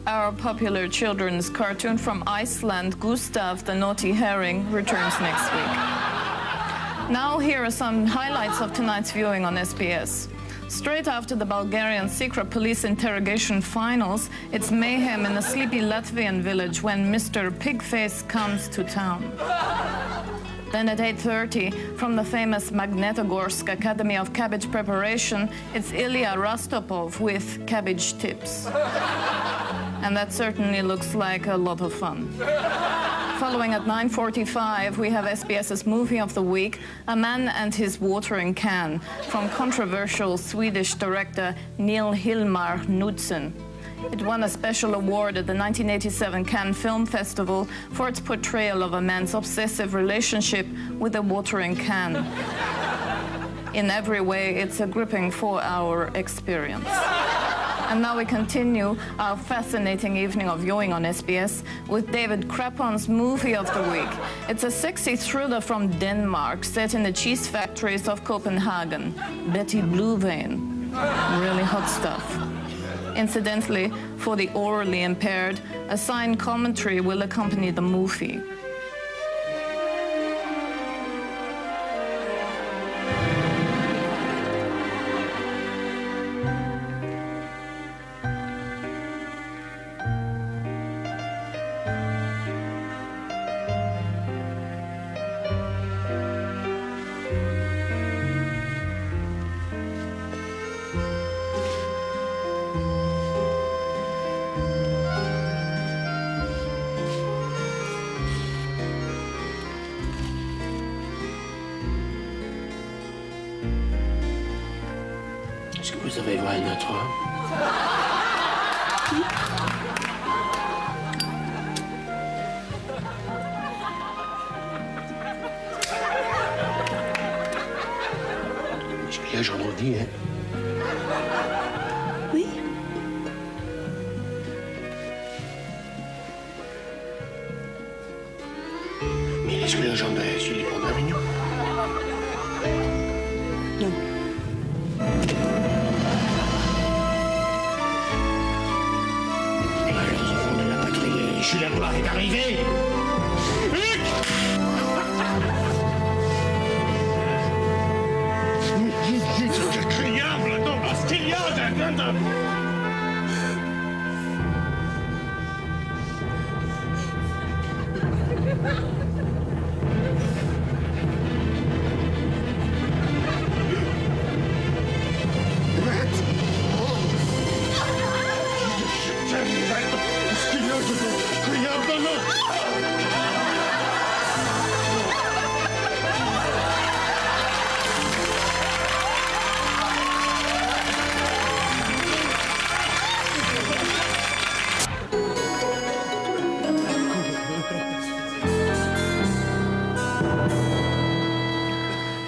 Our popular children's cartoon from Iceland, Gustav the Naughty Herring, returns next week. Now here are some highlights of tonight's viewing on SBS. Straight after the Bulgarian secret police interrogation finals, it's mayhem in a sleepy Latvian village when Mr. Pigface comes to town. Then at 8:30, from the famous Magnitogorsk Academy of Cabbage Preparation, it's Ilya Rostopov with cabbage tips. And that certainly looks like a lot of fun. Following at 9:45, we have SBS's Movie of the Week, A Man and His Watering Can, from controversial Swedish director Neil Hilmar Knudsen. It won a special award at the 1987 Cannes Film Festival for its portrayal of a man's obsessive relationship with a watering can. In every way, it's a gripping 4-hour experience. And now we continue our fascinating evening of viewing on SBS with David Crapon's Movie of the Week. It's a sexy thriller from Denmark set in the cheese factories of Copenhagen. Betty Blue Vein. Really hot stuff. Incidentally, for the orally impaired, a signed commentary will accompany the movie. Est-ce que vous avez vu notre homme? Est-ce qu'il y a aujourd'hui, hein? Oui. Mais est-ce que la jambe est sur les ponts d'Avignon? Non. Je suis la gloire est arrivée.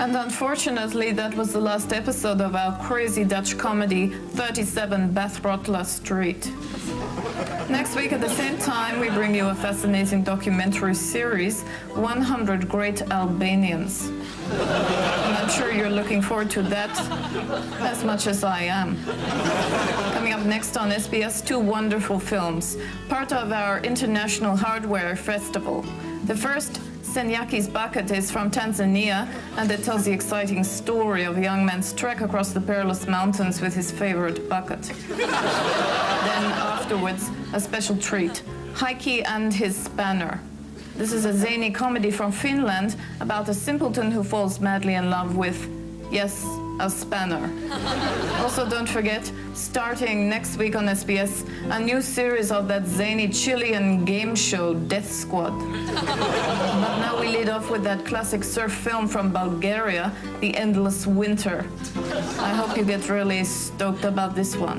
And unfortunately, that was the last episode of our crazy Dutch comedy, 37 Bathrottler Street. Next week at the same time, we bring you a fascinating documentary series, 100 Great Albanians. And I'm sure you're looking forward to that as much as I am. Coming up next on SBS, 2 wonderful films, part of our International Hardware Festival. The first, Senyaki's Bucket, is from Tanzania, and it tells the exciting story of a young man's trek across the perilous mountains with his favorite bucket. Then afterwards, a special treat, Heikki and his Spanner. This is a zany comedy from Finland about a simpleton who falls madly in love with, yes, a spanner. Also, don't forget, starting next week on SBS, a new series of that zany Chilean game show, Death Squad. But now we lead off with that classic surf film from Bulgaria, The Endless Winter. I hope you get really stoked about this one.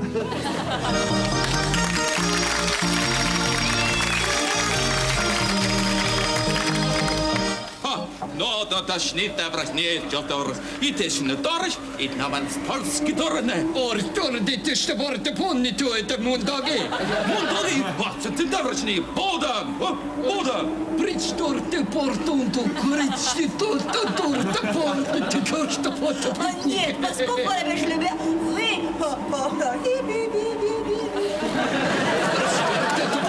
Loda ta snita brasnie jotor. Itesne torch, it namans polski torne. Ortor ditiste borte ponni to et mundage. Mondori, wat te davrasni. Boda, boda. Bridge torte portunto kuritsni torte porte te kosta porte. Нет, поскольку я любя, вы...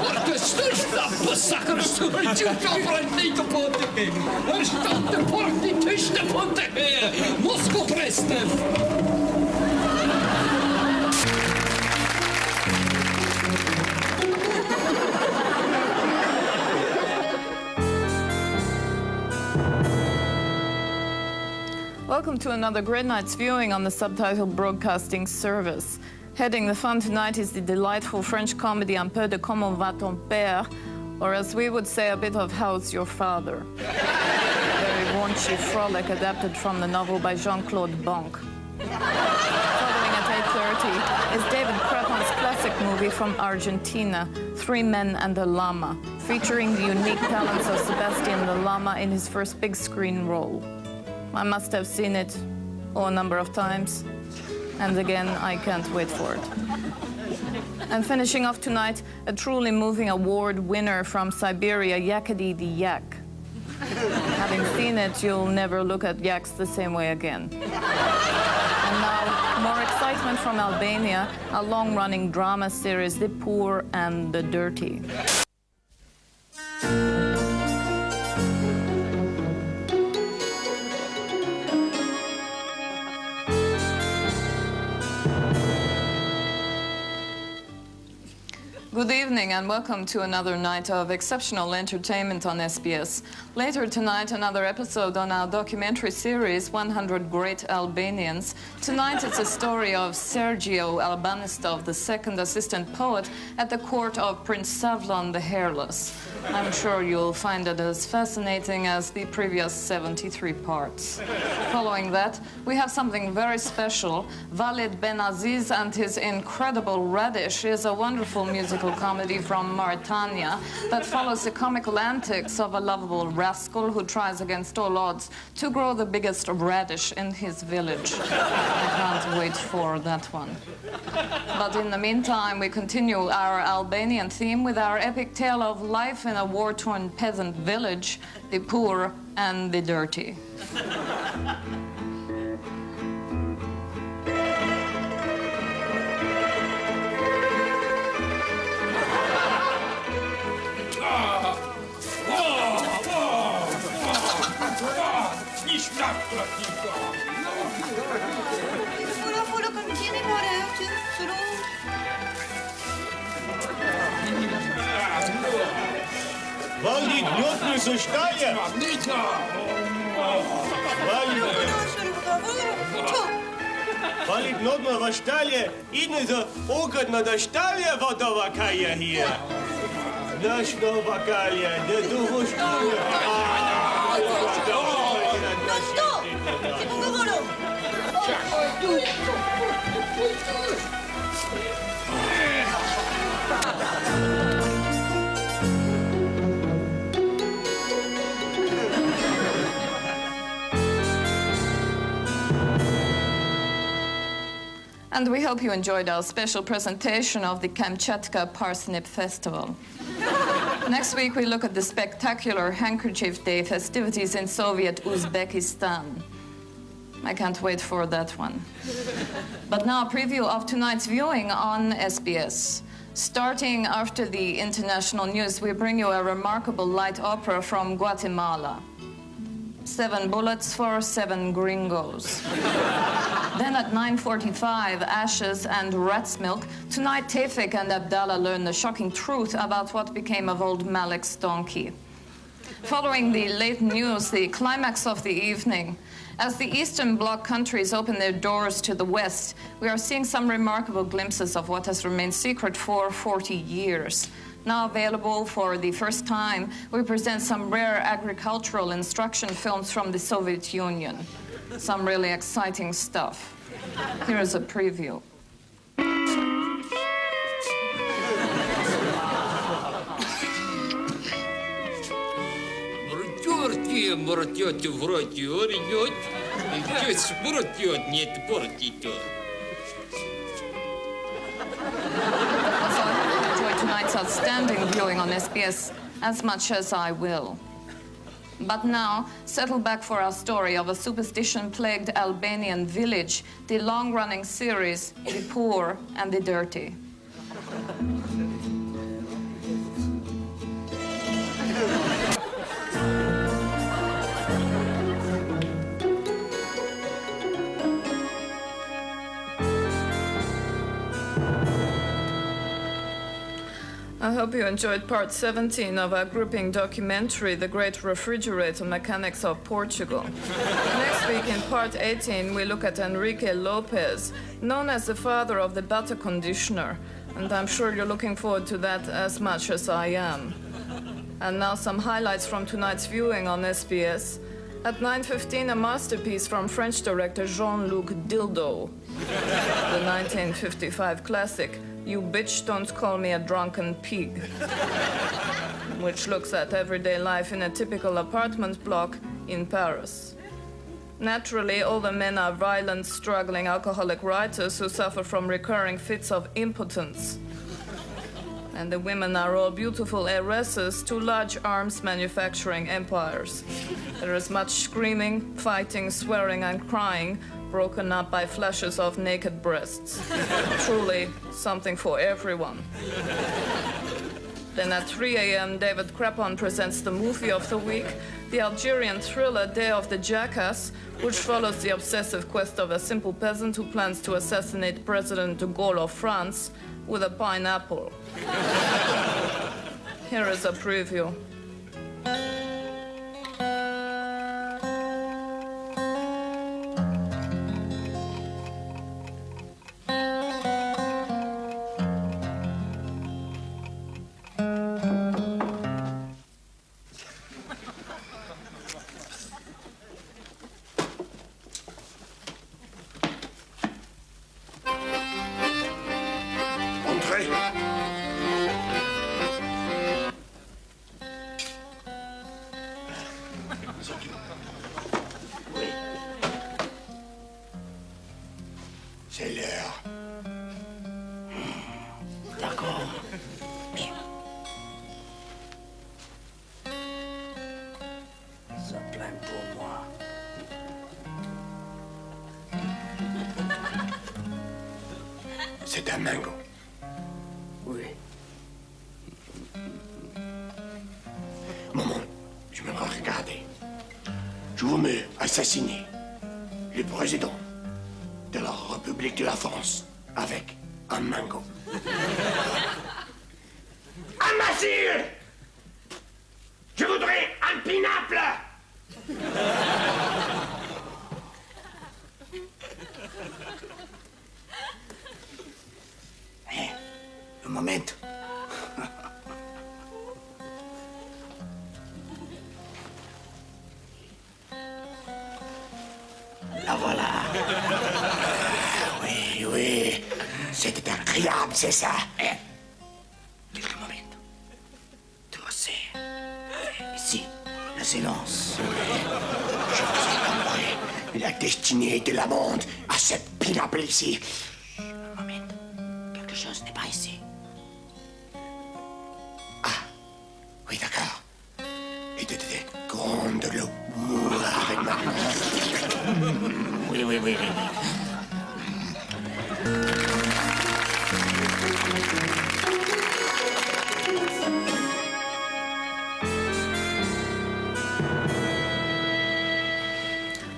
Porte största på sakerstort utanför lite porte. Största porte tysta porte. Moskoprästen. Welcome to another great night's viewing on the subtitled broadcasting service. Heading the fun tonight is the delightful French comedy Un peu de Comment va ton père, or as we would say, a bit of How's your father? Very raunchy frolic adapted from the novel by Jean-Claude Banque. Following at 8:30 is David Crapon's classic movie from Argentina, Three Men and a Llama, featuring the unique talents of Sebastian the Llama in his first big screen role. I must have seen it a number of times, and again, I can't wait for it. And finishing off tonight, a truly moving award winner from Siberia, Yakady the Yak. Having seen it, you'll never look at yaks the same way again. And now, more excitement from Albania, a long-running drama series, The Poor and the Dirty. Good evening and welcome to another night of exceptional entertainment on SBS. Later tonight, another episode on our documentary series, 100 Great Albanians. Tonight, it's a story of Sergio Albanistov, the second assistant poet at the court of Prince Savlon the Hairless. I'm sure you'll find it as fascinating as the previous 73 parts. Following that, we have something very special. Walid Benaziz and his incredible Radish is a wonderful musical comedy from Mauritania that follows the comical antics of a lovable rascal who tries against all odds to grow the biggest radish in his village. I can't wait for that one. But in the meantime, we continue our Albanian theme with our epic tale of life in a war-torn peasant village, the poor and the dirty. Får du kommentera på det? Så då... Valid notnu så štalje! Valid notnu va štalje, idne za ogadna da štalje vodova kaja hier. Naš nova kalja, da dugo štalje. And we hope you enjoyed our special presentation of the Kamchatka Parsnip Festival. Next week, we look at the spectacular Handkerchief Day festivities in Soviet Uzbekistan. I can't wait for that one. But now, a preview of tonight's viewing on SBS. Starting after the international news, we bring you a remarkable light opera from Guatemala. 7 bullets for 7 gringos. Then at 9:45, Ashes and Rat's Milk. Tonight, Tefik and Abdallah learn the shocking truth about what became of old Malik's donkey. Following the late news, the climax of the evening. As the Eastern Bloc countries open their doors to the West, we are seeing some remarkable glimpses of what has remained secret for 40 years. Now available for the first time, we present some rare agricultural instruction films from the Soviet Union. Some really exciting stuff. Here is a preview. Портье, мортёте, вротье, орёт. Идёт, мортёт, нет, портите. So I hope you enjoyed tonight's outstanding viewing on SBS as much as I will. But now, settle back for our story of a superstition-plagued Albanian village, the long-running series, The Poor and the Dirty. I hope you enjoyed part 17 of our grouping documentary, The Great Refrigerator Mechanics of Portugal. Next week, in part 18, we look at Enrique Lopez, known as the father of the butter conditioner, and I'm sure you're looking forward to that as much as I am. And now some highlights from tonight's viewing on SBS. At 9:15, a masterpiece from French director Jean-Luc Dildo, the 1955 classic, You Bitch Don't Call Me a Drunken Pig, which looks at everyday life in a typical apartment block in Paris. Naturally, all the men are violent, struggling alcoholic writers who suffer from recurring fits of impotence. And the women are all beautiful heiresses to large arms manufacturing empires. There is much screaming, fighting, swearing, and crying, broken up by flashes of naked breasts. Truly something for everyone. Then at 3 a.m., David Crappon presents the movie of the week, the Algerian thriller Day of the Jackass, which follows the obsessive quest of a simple peasant who plans to assassinate President de Gaulle of France with a pineapple. Here is a preview. Entrez. Oui. C'est l'heure. D'accord. Bien. Ça plaint pour moi. C'est un mango. Oui. Maman, je me regarder. Je vous mets assassiner le président de la République de la France avec un mango. Un massile! Je voudrais un pinaple! Un moment. La voilà. Oui, oui. C'était agréable, c'est ça. Quelques moments. Tu le sais. Ici, le silence. Je vous ai compris. La destinée de la monde à cette pinaple ici. Un moment. Quelque chose n'est pas ici. Oui, d'accord. Et de grande l'eau. Avec ma main. Oui, oui, oui, oui.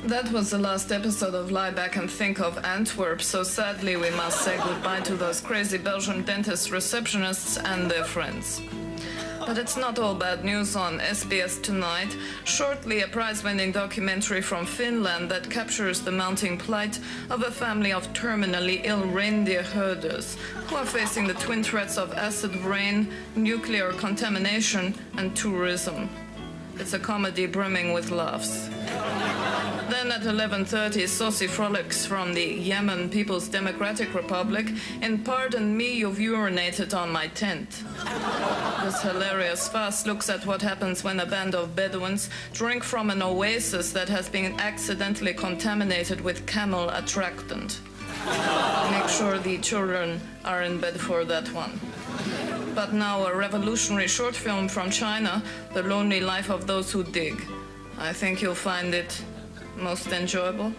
That was the last episode of Lie Back and Think of Antwerp, so sadly we must say goodbye to those crazy Belgian dentist receptionists and their friends. But it's not all bad news on SBS tonight. Shortly, a prize-winning documentary from Finland that captures the mounting plight of a family of terminally ill reindeer herders who are facing the twin threats of acid rain, nuclear contamination, and tourism. It's a comedy brimming with laughs. Then at 11:30, saucy frolics from the Yemen People's Democratic Republic in Pardon Me, You've Urinated on My Tent. This hilarious farce looks at what happens when a band of Bedouins drink from an oasis that has been accidentally contaminated with camel attractant. Make sure the children are in bed for that one. But now a revolutionary short film from China, The Lonely Life of Those Who Dig. I think you'll find it most enjoyable.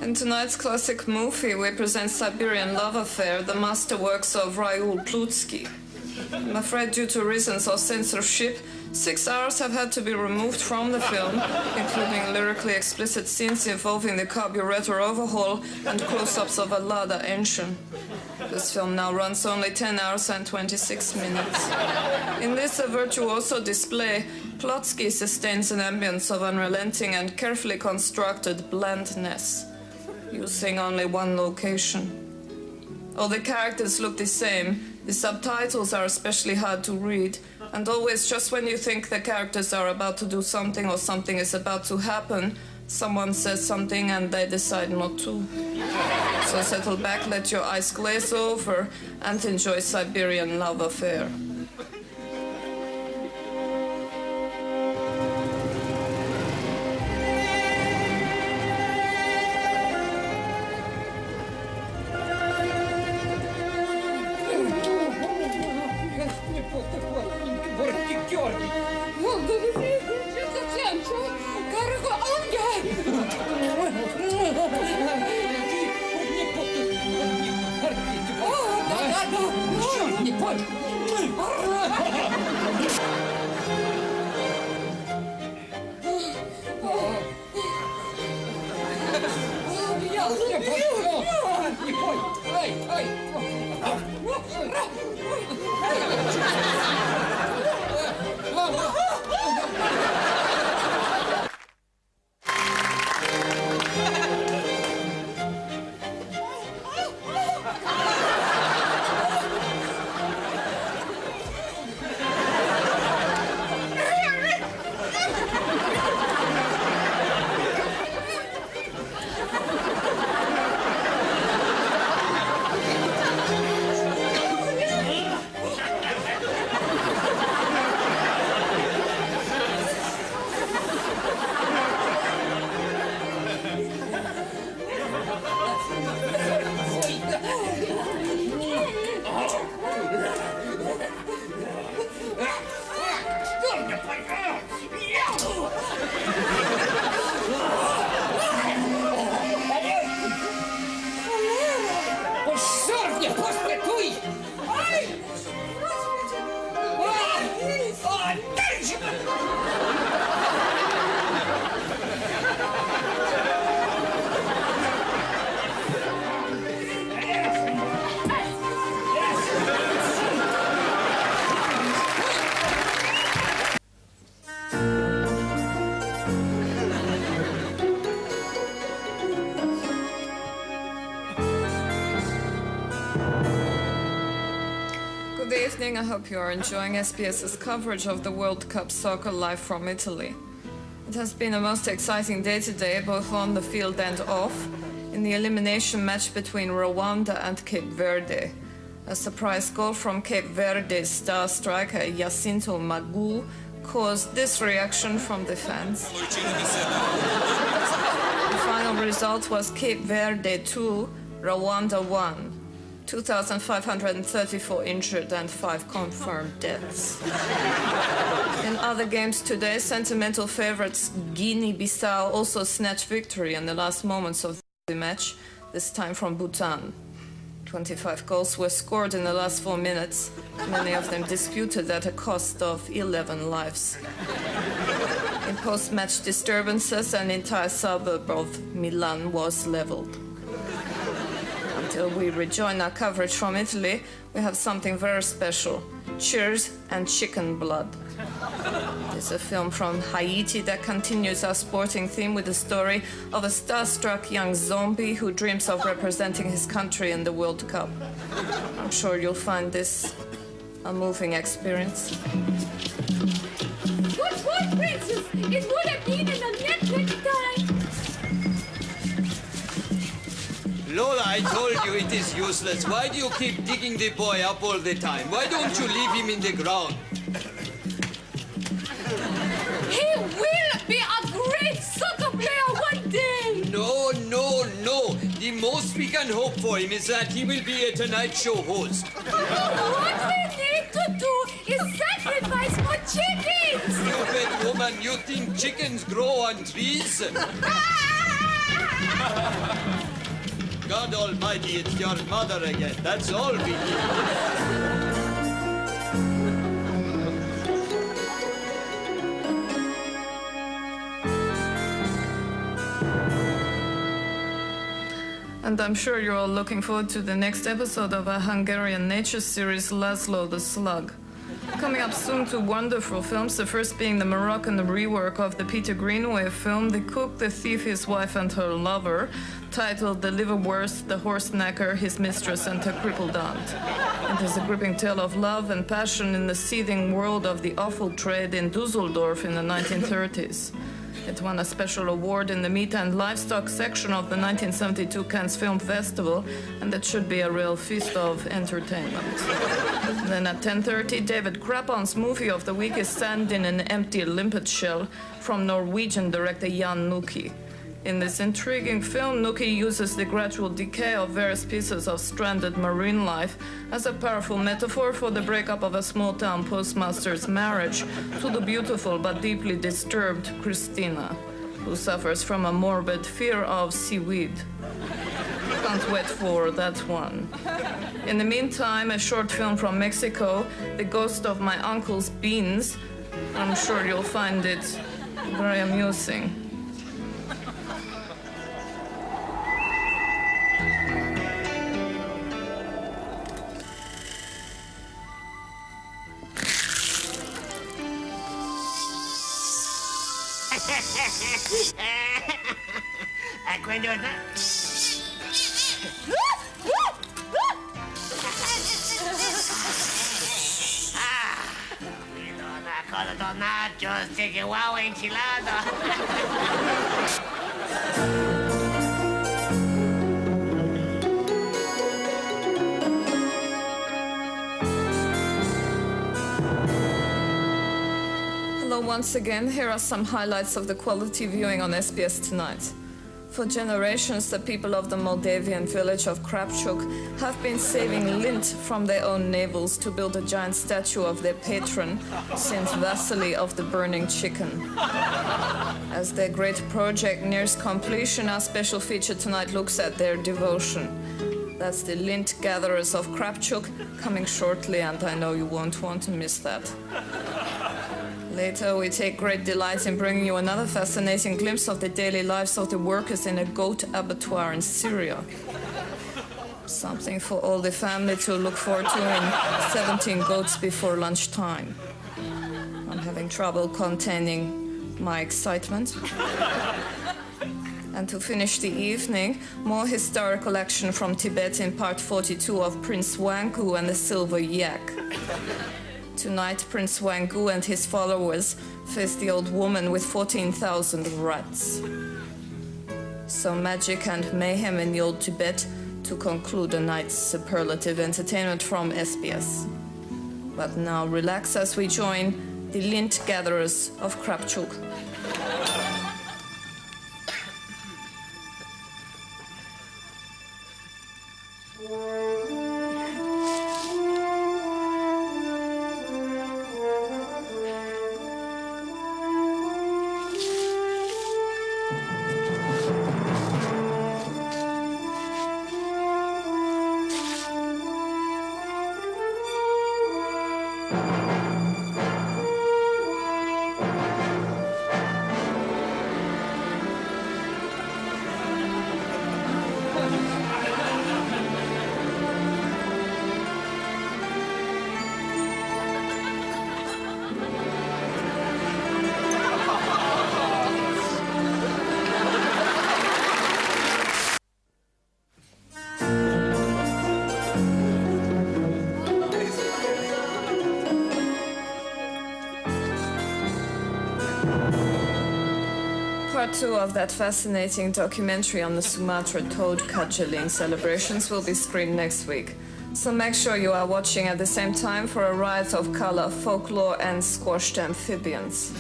In tonight's classic movie, we present Siberian Love Affair, the masterworks of Raoul Plutsky. I'm afraid due to reasons of censorship, 6 hours have had to be removed from the film, including lyrically explicit scenes involving the carburetor overhaul and close-ups of a Lada engine. This film now runs only 10 hours and 26 minutes. In this virtuoso display, Plutsky sustains an ambience of unrelenting and carefully constructed blandness, using only one location. All the characters look the same, the subtitles are especially hard to read, and always just when you think the characters are about to do something or something is about to happen, someone says something and they decide not to. So settle back, let your eyes glaze over, and enjoy Siberian Love Affair. evening. I hope you are enjoying SBS's coverage of the World Cup Soccer live from Italy. It has been a most exciting day today, both on the field and off, in the elimination match between Rwanda and Cape Verde. A surprise goal from Cape Verde's star striker Jacinto Magou caused this reaction from the fans. The final result was Cape Verde 2, Rwanda 1. 2,534 injured and 5 confirmed deaths. In other games today, sentimental favorites Guinea-Bissau also snatched victory in the last moments of the match, this time from Bhutan. 25 goals were scored in the last 4 minutes, many of them disputed at a cost of 11 lives. In post-match disturbances, an entire suburb of Milan was leveled. Until we rejoin our coverage from Italy, we have something very special: Cheers and Chicken Blood. It's a film from Haiti that continues our sporting theme with the story of a starstruck young zombie who dreams of representing his country in the World Cup. I'm sure you'll find this a moving experience. What, Princess? It would have been in the net next time. Lola, I told you it is useless. Why do you keep digging the boy up all the time? Why don't you leave him in the ground? He will be a great soccer player one day. No, no, no. The most we can hope for him is that he will be a Tonight Show host. What we need to do is sacrifice more chickens. Stupid woman, you think chickens grow on trees? God Almighty, it's your mother again. That's all we need. And I'm sure you're all looking forward to the next episode of our Hungarian nature series, Laszlo the Slug. Coming up soon, 2 wonderful films, the first being the Moroccan rework of the Peter Greenaway film The Cook, the Thief, His Wife and Her Lover, titled The Liverwurst, the Horse Knacker, His Mistress and Her Crippled Aunt. It is a gripping tale of love and passion in the seething world of the offal trade in Dusseldorf in the 1930s. It won a special award in the meat and livestock section of the 1972 Cannes Film Festival, and it should be a real feast of entertainment. Then at 10:30, David Crapon's movie of the week is Sand in an Empty Limpet Shell from Norwegian director Jan Nuki. In this intriguing film, Nuki uses the gradual decay of various pieces of stranded marine life as a powerful metaphor for the breakup of a small-town postmaster's marriage to the beautiful but deeply disturbed Christina, who suffers from a morbid fear of seaweed. Can't wait for that one. In the meantime, a short film from Mexico, The Ghost of My Uncle's Beans. I'm sure you'll find it very amusing. Quando Cola do nachos, fica igual enchilada. Hello once again, here are some highlights of the quality viewing on SBS Tonight. For generations, the people of the Moldavian village of Krapchuk have been saving lint from their own navels to build a giant statue of their patron, Saint Vasily of the Burning Chicken. As their great project nears completion, our special feature tonight looks at their devotion. That's the Lint Gatherers of Krapchuk, coming shortly, and I know you won't want to miss that. Later, we take great delight in bringing you another fascinating glimpse of the daily lives of the workers in a goat abattoir in Syria. Something for all the family to look forward to in 17 goats before lunchtime. I'm having trouble containing my excitement. And to finish the evening, more historical action from Tibet in part 42 of Prince Wangu and the Silver Yak. Tonight, Prince Wangu and his followers face the old woman with 14,000 rats. Some magic and mayhem in the old Tibet to conclude the night's superlative entertainment from SBS. But now relax as we join the lint gatherers of Krapchuk. Part 2 of that fascinating documentary on the Sumatra toad cudgeling celebrations will be screened next week. So make sure you are watching at the same time for a riot of color, folklore and squashed amphibians.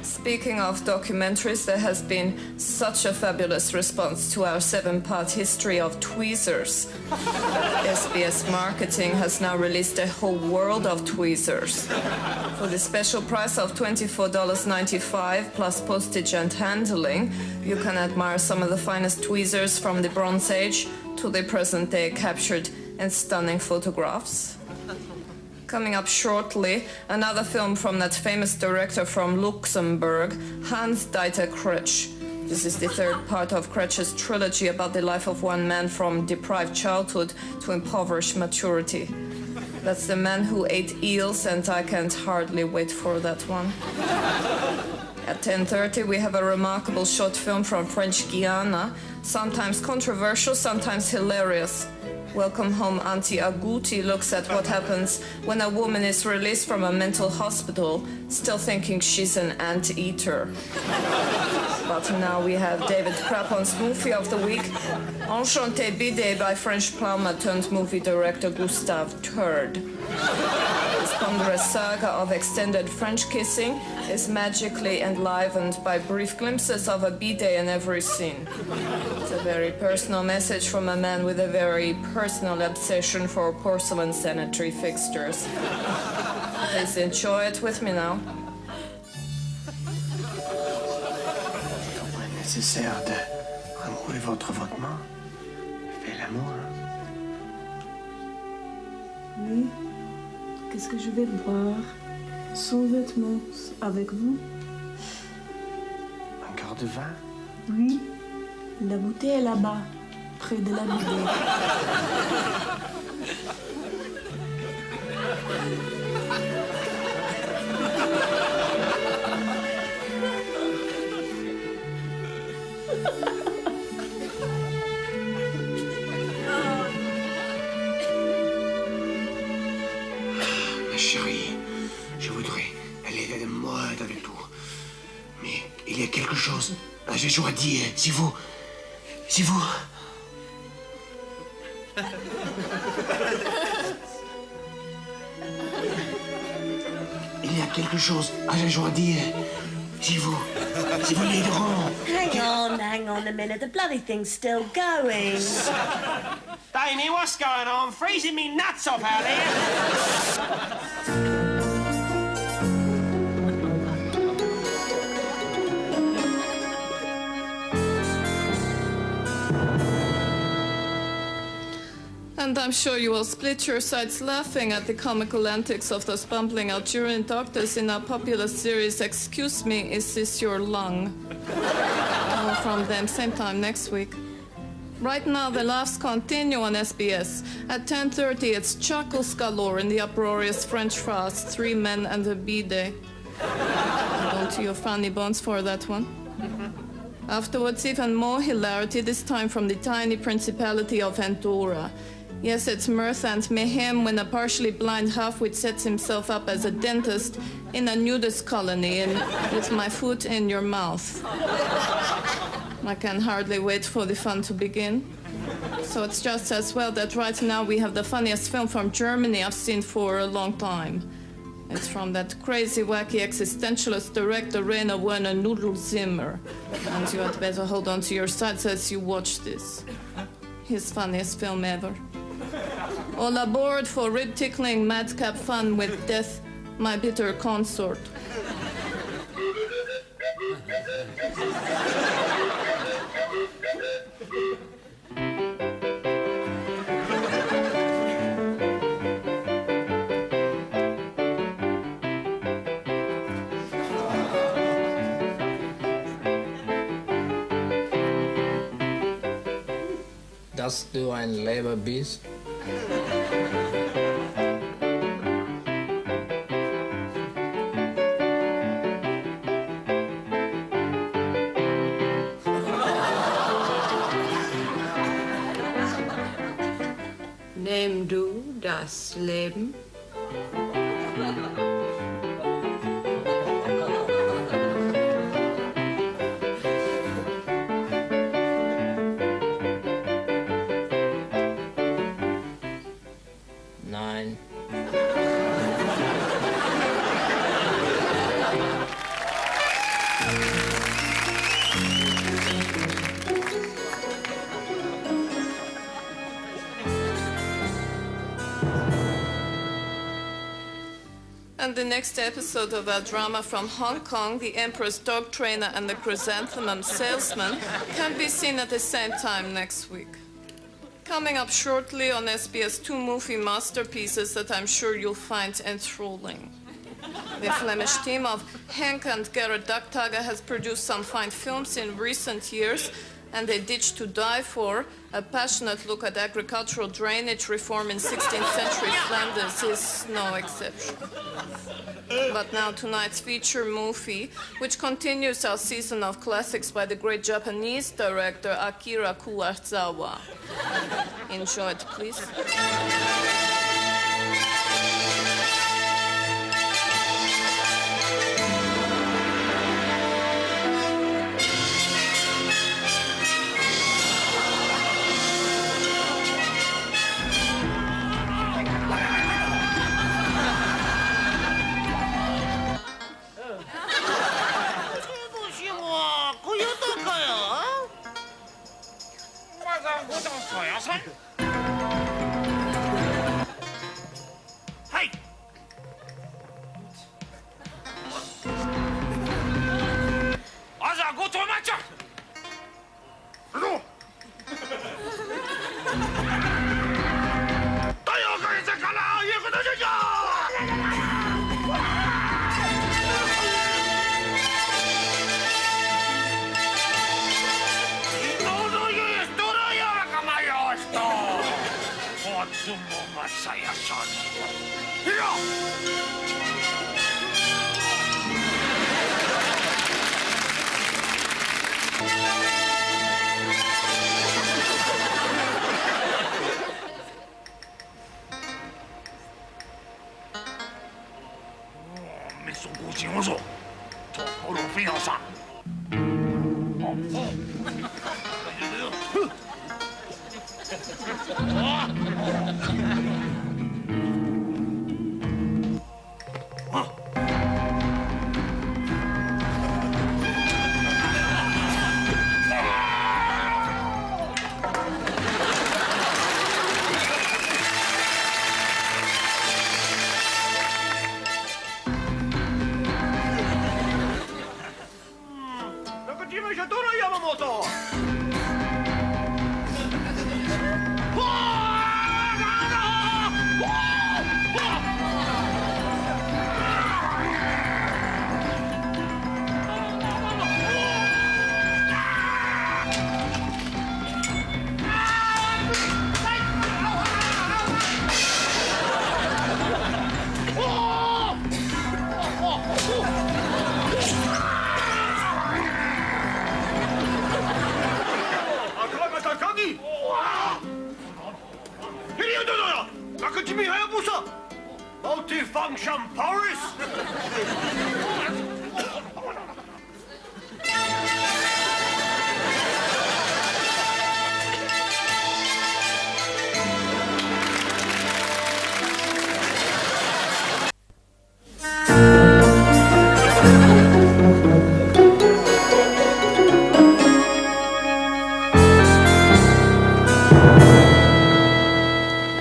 Speaking of documentaries, there has been such a fabulous response to our 7-part history of tweezers. SBS Marketing has now released a whole world of tweezers. For the special price of $24.95 plus postage and handling, you can admire some of the finest tweezers from the Bronze Age to the present day captured in stunning photographs. Coming up shortly, another film from that famous director from Luxembourg, Hans-Dieter Kretsch. This is the 3rd part of Kretsch's trilogy about the life of one man from deprived childhood to impoverished maturity. That's The Man Who Ate Eels, and I can't hardly wait for that one. At 10:30, we have a remarkable short film from French Guiana, sometimes controversial, sometimes hilarious. Welcome Home Auntie Agouti looks at what happens when a woman is released from a mental hospital, still thinking she's an ant-eater. But now we have David Crapon's movie of the week, Enchanté Bidet by French plumber turned movie director Gustave Turd. This ponderous saga of extended French kissing is magically enlivened by brief glimpses of a bidet in every scene. It's a very personal message from a man with a very personal obsession for porcelain sanitary fixtures. Please enjoy it with me now. C'est nécessaire de remouer votre vêtement. Fais l'amour. Oui. Qu'est-ce que je vais boire sans vêtements avec vous? Encore de vin? Oui. La bouteille est là-bas, près de la bidet. Ma chérie, je voudrais aller de moi avec tout. Mais il y a quelque chose que je dois dire. Si vous... Il y a quelque chose que je dois dire. Si vous l'aideront. Hang on a minute. The bloody thing's still going. Damien, what's going on? Freezing me nuts off out here. And I'm sure you will split your sides laughing at the comical antics of those bumbling Algerian doctors in our popular series, Excuse Me, Is This Your Lung? More from them same time next week. Right now, the laughs continue on SBS. At 10:30, it's chuckles galore in the uproarious French farce, 3 Men and a Bidet. Hold on to your funny bones for that one. Afterwards, even more hilarity, this time from the tiny principality of Andorra. Yes, it's mirth and mayhem when a partially blind half-wit sets himself up as a dentist in a nudist colony and with my foot in your mouth. I can hardly wait for the fun to begin. So it's just as well that right now we have the funniest film from Germany I've seen for a long time. It's from that crazy, wacky existentialist director Rainer Werner Noodle Zimmer. And you had better hold on to your sides as you watch this. His funniest film ever. All aboard for rib-tickling madcap fun with Death, My Bitter Consort. Dass du ein Leber bist? Nimm du das Leben? Nein. And the next episode of our drama from Hong Kong, The Emperor's Dog Trainer and the Chrysanthemum Salesman, can be seen at the same time next week. Coming up shortly on SBS, two movie masterpieces that I'm sure you'll find enthralling. The Flemish team of Henk and Gerard Dagtager has produced some fine films in recent years, and A Ditch to Die For, a passionate look at agricultural drainage reform in 16th century Flanders, is no exception. But now tonight's feature movie, which continues our season of classics by the great Japanese director Akira Kurosawa. Enjoy it, please.はいあざごとまちゃどうというかいせからいうことでしょZumba saya sana. Iya. Meso gujinozo. Tokoro fiasa.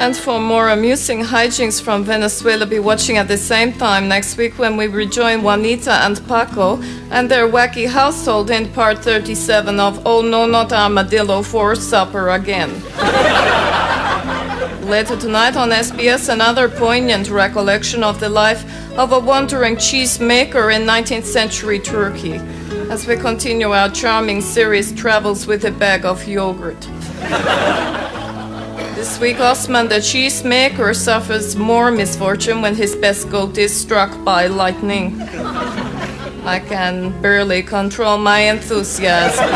And for more amusing hijinks from Venezuela, be watching at the same time next week when we rejoin Juanita and Paco and their wacky household in part 37 of Oh No Not Armadillo for Supper Again. Later tonight on SBS, another poignant recollection of the life of a wandering cheesemaker in 19th century Turkey, as we continue our charming series Travels with a Bag of Yogurt. This week, Osman the cheesemaker suffers more misfortune when his best goat is struck by lightning. I can barely control my enthusiasm.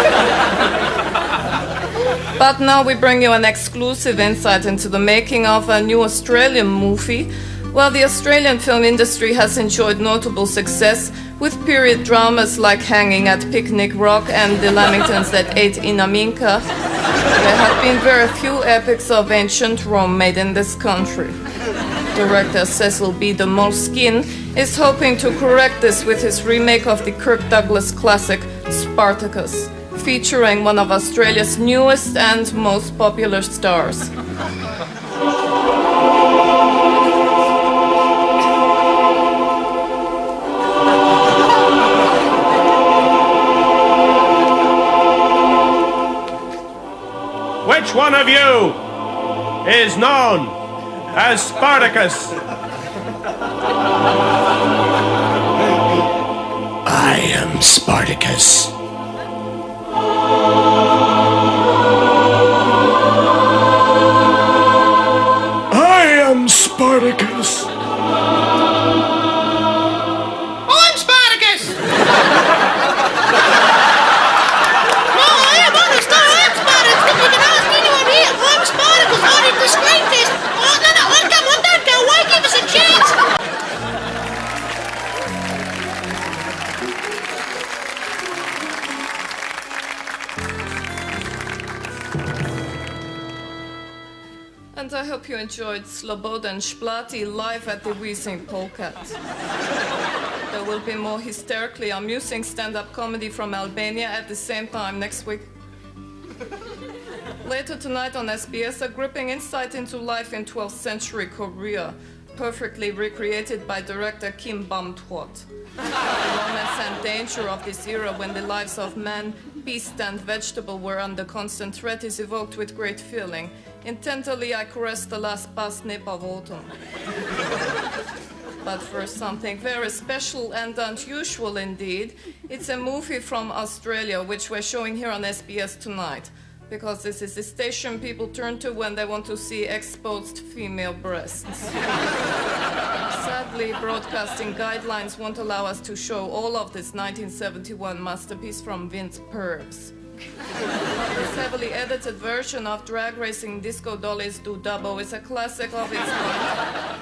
But now we bring you an exclusive insight into the making of a new Australian movie. While the Australian film industry has enjoyed notable success with period dramas like Hanging at Picnic Rock and The Lamingtons That Ate Inaminka, there have been very few epics of ancient Rome made in this country. Director Cecil B. de Moleskine is hoping to correct this with his remake of the Kirk Douglas classic Spartacus, featuring one of Australia's newest and most popular stars. Which one of you is known as Spartacus? I am Spartacus. I am Spartacus. I'm Spartacus! No, I am honest, I'm Spartacus. If you can ask anyone here, I'm Spartacus. I did the screen test. Oh, no, come on, don't go away, give us a chance. And I hope you enjoyed Slobodan Splati live at the Wheezing Polkat. There will be more hysterically amusing stand-up comedy from Albania at the same time next week. Later tonight on SBS, a gripping insight into life in 12th century Korea, perfectly recreated by director Kim Bam-twot. The romance and danger of this era when the lives of man, beast and vegetable were under constant threat is evoked with great feeling. Intently I caress the last parsnip of autumn. But first, something very special and unusual indeed. It's a movie from Australia which we're showing here on SBS tonight, because this is the station people turn to when they want to see exposed female breasts. Sadly, broadcasting guidelines won't allow us to show all of this 1971 masterpiece from Vince Purves. This heavily edited version of Drag Racing Disco Dollies Do Dubbo is a classic of its kind.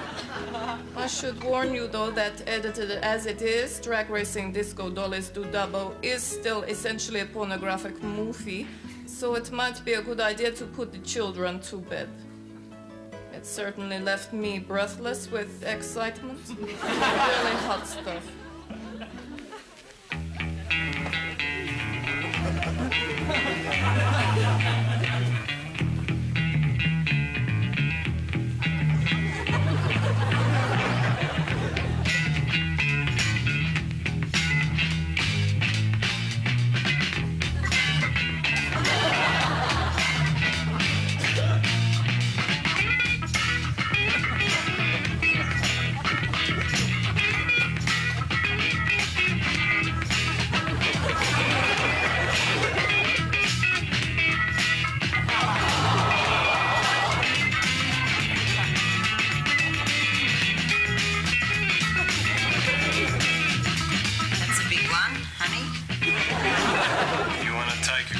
I should warn you though that edited as it is, Drag Racing Disco Dollies Do Dubbo is still essentially a pornographic movie, so it might be a good idea to put the children to bed. It certainly left me breathless with excitement. Really hot stuff.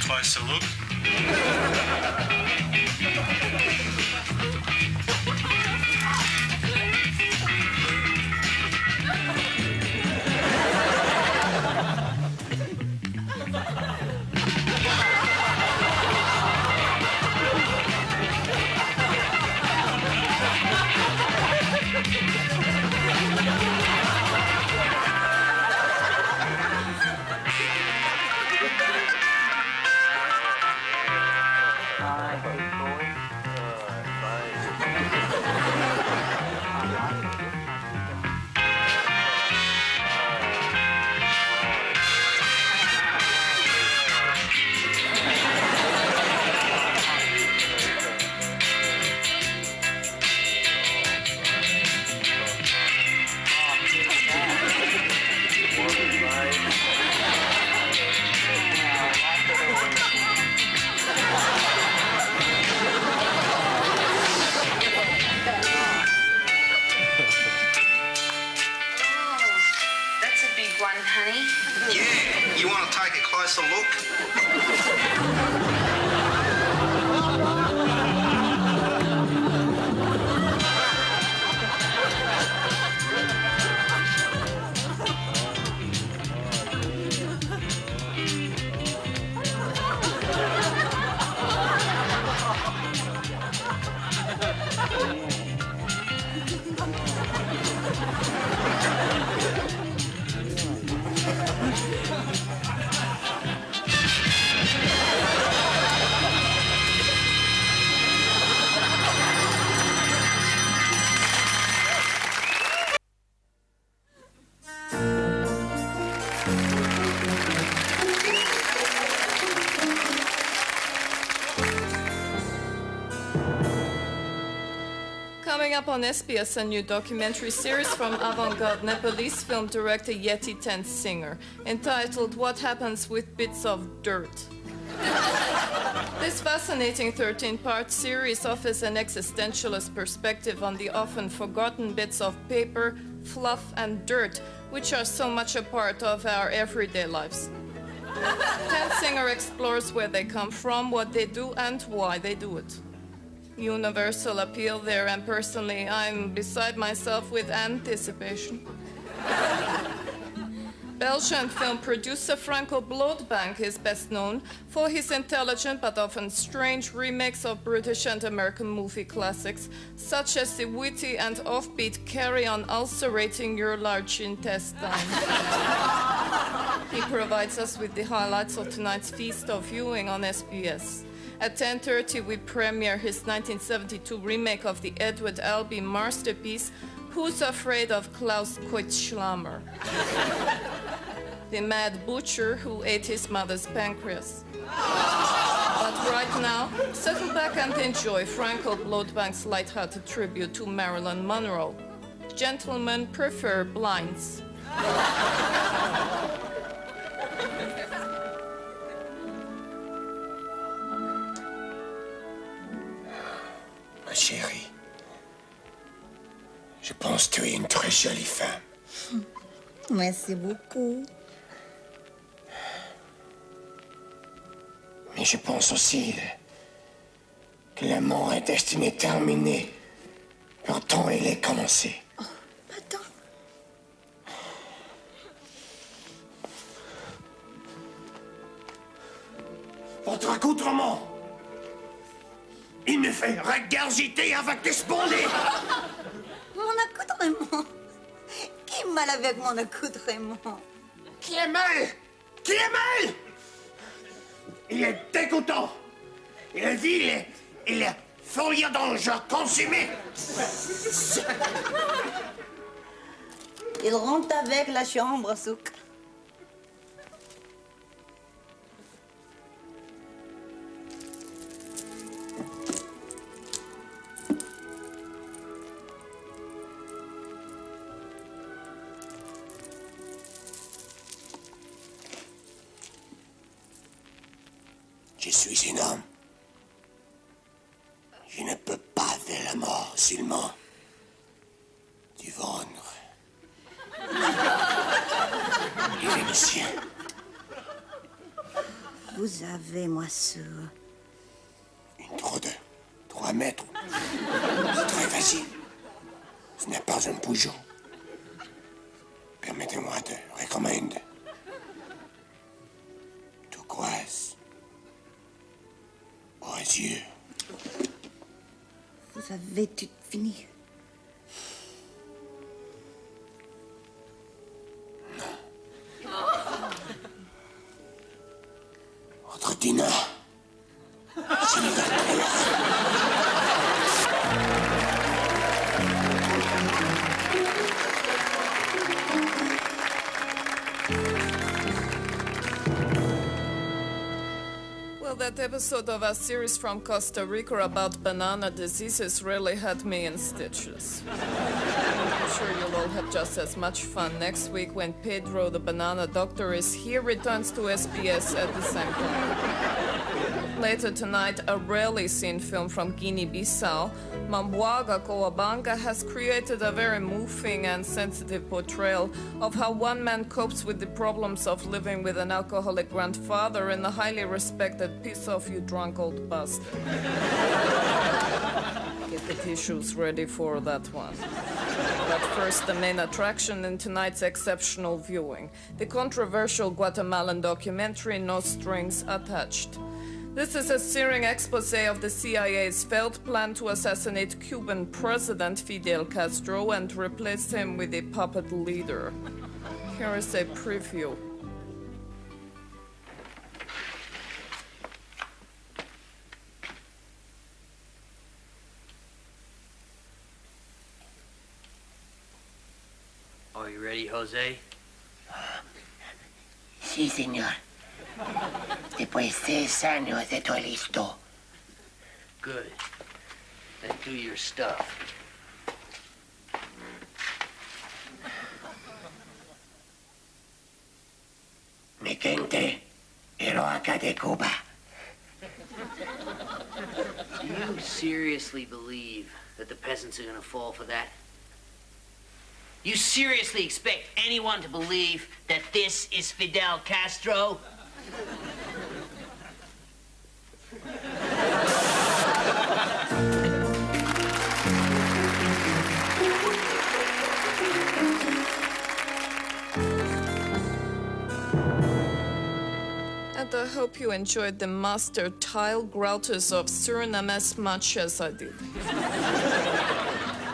Closer look. I hate boys. closer look. Coming up on SBS, a new documentary series from avant-garde Nepalese film director Yeti Ten Singer, entitled What Happens with Bits of Dirt. This fascinating 13-part series offers an existentialist perspective on the often forgotten bits of paper, fluff, and dirt, which are so much a part of our everyday lives. Ten Singer explores where they come from, what they do, and why they do it. Universal appeal there, and personally, I'm beside myself with anticipation. Belgian film producer Franco Bloodbank is best known for his intelligent but often strange remakes of British and American movie classics, such as the witty and offbeat Carry On Ulcerating Your Large Intestine. He provides us with the highlights of tonight's feast of viewing on SBS. At 10:30, we premiere his 1972 remake of the Edward Albee masterpiece, Who's Afraid of Klaus Koitschlammer? The mad butcher who ate his mother's pancreas. But right now, settle back and enjoy Franco Bloodbank's light-hearted tribute to Marilyn Monroe. Gentlemen prefer blinds. Ma chérie, je pense que tu es une très jolie femme. Merci beaucoup. Mais je pense aussi que l'amour est destiné à terminer. Pourtant, il est commencé. Oh, attends. Votre accoutrement, il me fait regurgiter avec des spondées. Mon accoutrement. Qui est mal avec mon accoutrement? Qui est mal? Qui est mal? Il est dégoûtant. Il est vil. Il est furieux dangereux, consumé. Il rentre avec la chambre à sucre. Je suis un homme. Je ne peux pas faire la mort seulement du ventre. Il est le sien. Vous avez, moi, sûr. Une trou de 3 mètres. C'est très facile. Ce n'est pas un bougeon. Permettez-moi de recommander. Tout croise aux yeux. Vous avez tout fini. Votre dîner, c'est l'ouverture. Well, that episode of our series from Costa Rica about banana diseases really had me in stitches. I'm sure you'll all have just as much fun next week when Pedro the banana doctor is here, returns to SBS at the same time. Later tonight, a rarely seen film from Guinea-Bissau, Mambuaga Coabanga, has created a very moving and sensitive portrayal of how one man copes with the problems of living with an alcoholic grandfather and a highly respected piece of you drunk old bastard. Get the tissues ready for that one. But first, the main attraction in tonight's exceptional viewing, the controversial Guatemalan documentary No Strings Attached. This is a searing expose of the CIA's failed plan to assassinate Cuban President Fidel Castro and replace him with a puppet leader. Here is a preview. Are you ready, Jose? Sí, señor. Después de 6 años estoy listo. Good. Then do your stuff. Mi gente, pero acá de Cuba. Do you seriously believe that the peasants are gonna fall for that? You seriously expect anyone to believe that this is Fidel Castro? And I hope you enjoyed the master tile grouters of Suriname as much as I did.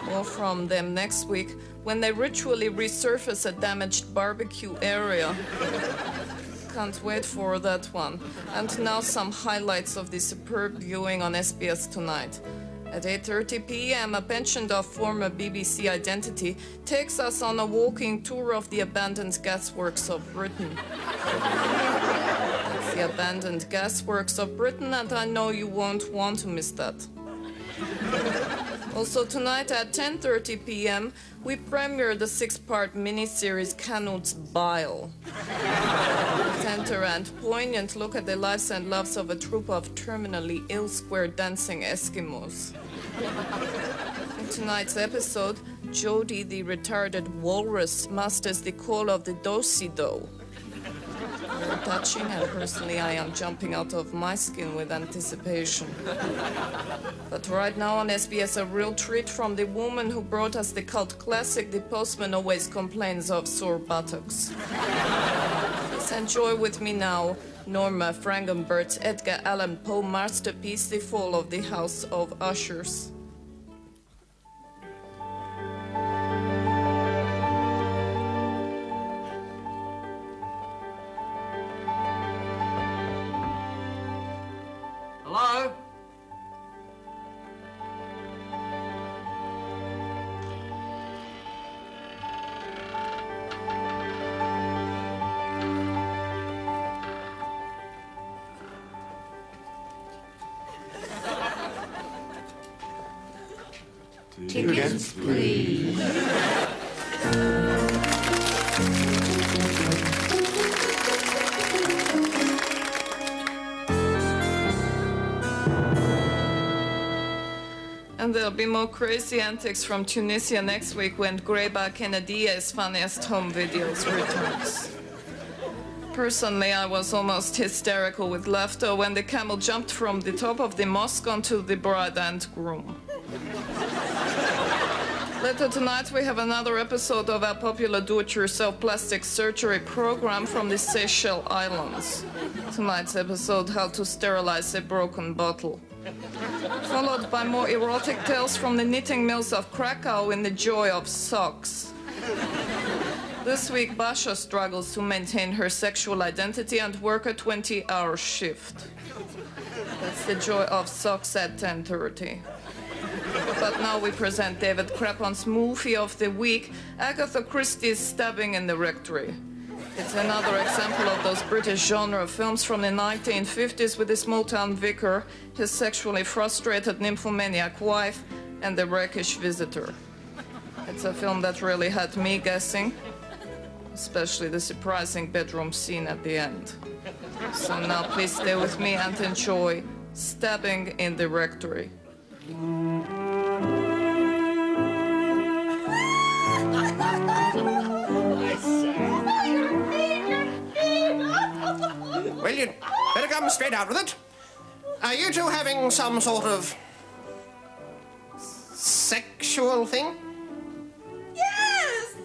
More from them next week when they ritually resurface a damaged barbecue area. Can't wait for that one. And now some highlights of the superb viewing on SBS Tonight. At 8:30 p.m., a pensioned of former BBC identity takes us on a walking tour of the abandoned gasworks of Britain. It's the abandoned gasworks of Britain, and I know you won't want to miss that. Also tonight at 10:30 p.m., we premiere the 6-part miniseries Canut's Bile. A tender and poignant look at the lives and loves of a troupe of terminally ill square dancing Eskimos. In tonight's episode, Jody, the retarded walrus, masters the call of the do-si-do. Very touching, and personally I am jumping out of my skin with anticipation. But right now on SBS, a real treat from the woman who brought us the cult classic The Postman Always Complains of Sore Buttocks. Please enjoy with me now Norma Frankenbert's Edgar Allan Poe masterpiece, The Fall of the House of Ushers. Hello? Tickets, please. And there'll be more crazy antics from Tunisia next week when Greba Kennedy's funniest home videos returns. Personally, I was almost hysterical with laughter when the camel jumped from the top of the mosque onto the bride and groom. Later tonight, we have another episode of our popular do-it-yourself plastic surgery program from the Seychelles Islands. Tonight's episode, How to Sterilize a Broken Bottle. Followed by more erotic tales from the knitting mills of Krakow in the joy of socks. This week, Basha struggles to maintain her sexual identity and work a 20-hour shift. That's the joy of socks at 10:30. But now we present David Crapon's movie of the week, Agatha Christie's Stabbing in the Rectory. It's another example of those British genre films from the 1950s with the small-town vicar, his sexually frustrated nymphomaniac wife, and the rakish visitor. It's a film that really had me guessing, especially the surprising bedroom scene at the end. So now please stay with me and enjoy Stabbing in the Rectory. Well, you'd better come straight out with it. Are you two having some sort of sexual thing? Yes!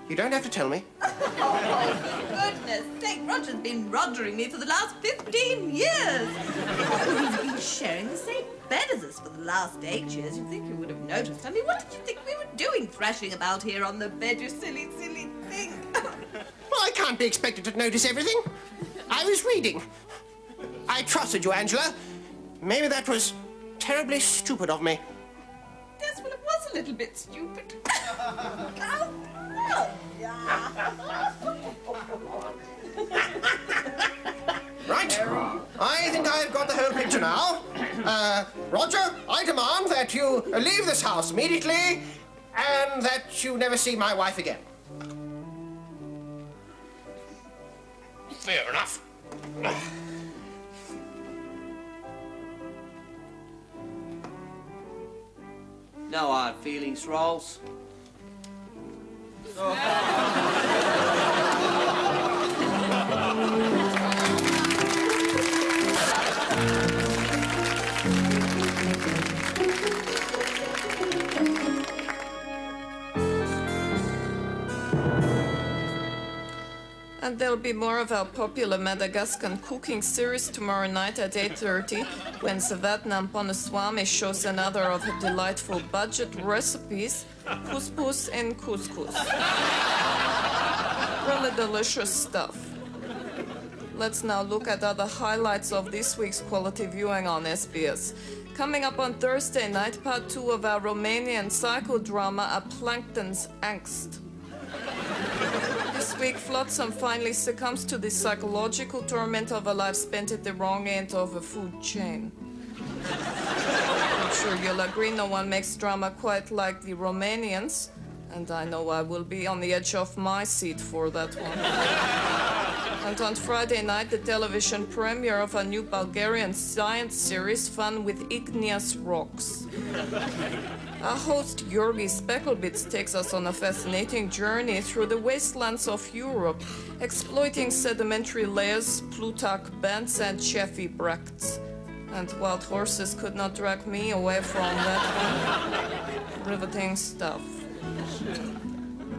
You don't have to tell me. Oh, goodness sake, Roger's been rogering me for the last 15 years. He's been sharing the same bed as us for the last 8 years. You'd think he would have noticed. I mean, what did you think we were doing thrashing about here on the bed, you silly, silly thing? Well, I can't be expected to notice everything. I was reading. I trusted you, Angela. Maybe that was terribly stupid of me. Yes, well, it was a little bit stupid. Right. I think I've got the whole picture now. Roger, I demand that you leave this house immediately and that you never see my wife again. Fair enough. No hard feelings, Rolls. And there'll be more of our popular Madagascan cooking series tomorrow night at 8:30 when Savatnam Ponaswamy shows another of her delightful budget recipes, couscous and couscous. Really delicious stuff. Let's now look at other highlights of this week's quality viewing on SBS. Coming up on Thursday night, part 2 of our Romanian psychodrama A Plankton's Angst. This week, Flotsam finally succumbs to the psychological torment of a life spent at the wrong end of a food chain. I'm sure you'll agree no one makes drama quite like the Romanians, and I know I will be on the edge of my seat for that one. And on Friday night, the television premiere of a new Bulgarian science series, Fun with Igneous Rocks. Our host, Georgi Specklebits, takes us on a fascinating journey through the wastelands of Europe, exploiting sedimentary layers, Plutarch bends, and Chaffee bracts. And wild horses could not drag me away from that one. Riveting stuff.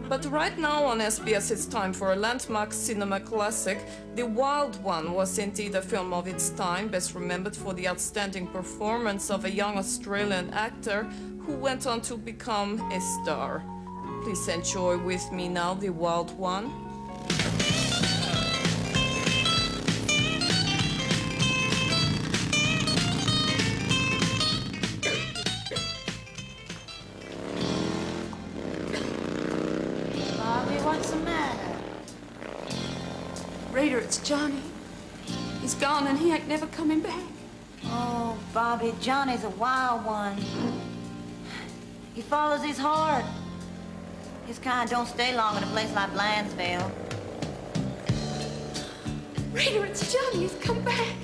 But right now on SBS, it's time for a landmark cinema classic. The Wild One was indeed a film of its time, best remembered for the outstanding performance of a young Australian actor who went on to become a star. Please enjoy with me now The Wild One. What's the matter? Rita, it's Johnny. He's gone and he ain't never coming back. Oh, Bobby, Johnny's a wild one. He follows his heart. His kind don't stay long in a place like Lansville. Rita, it's Johnny. He's come back.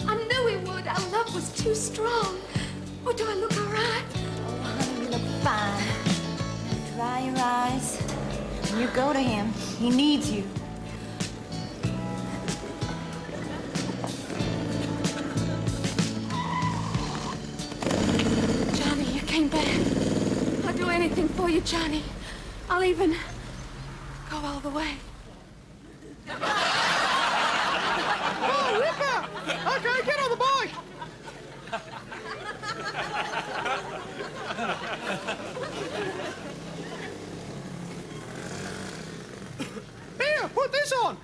I knew he would. Our love was too strong. Oh, do I look all right? Oh, honey, you look fine. Dry your eyes. When you go to him, he needs you. Johnny, you came back. I'll do anything for you, Johnny. I'll even go all the way. Oh, Ripper! Okay, get on the bike! Here, put this on!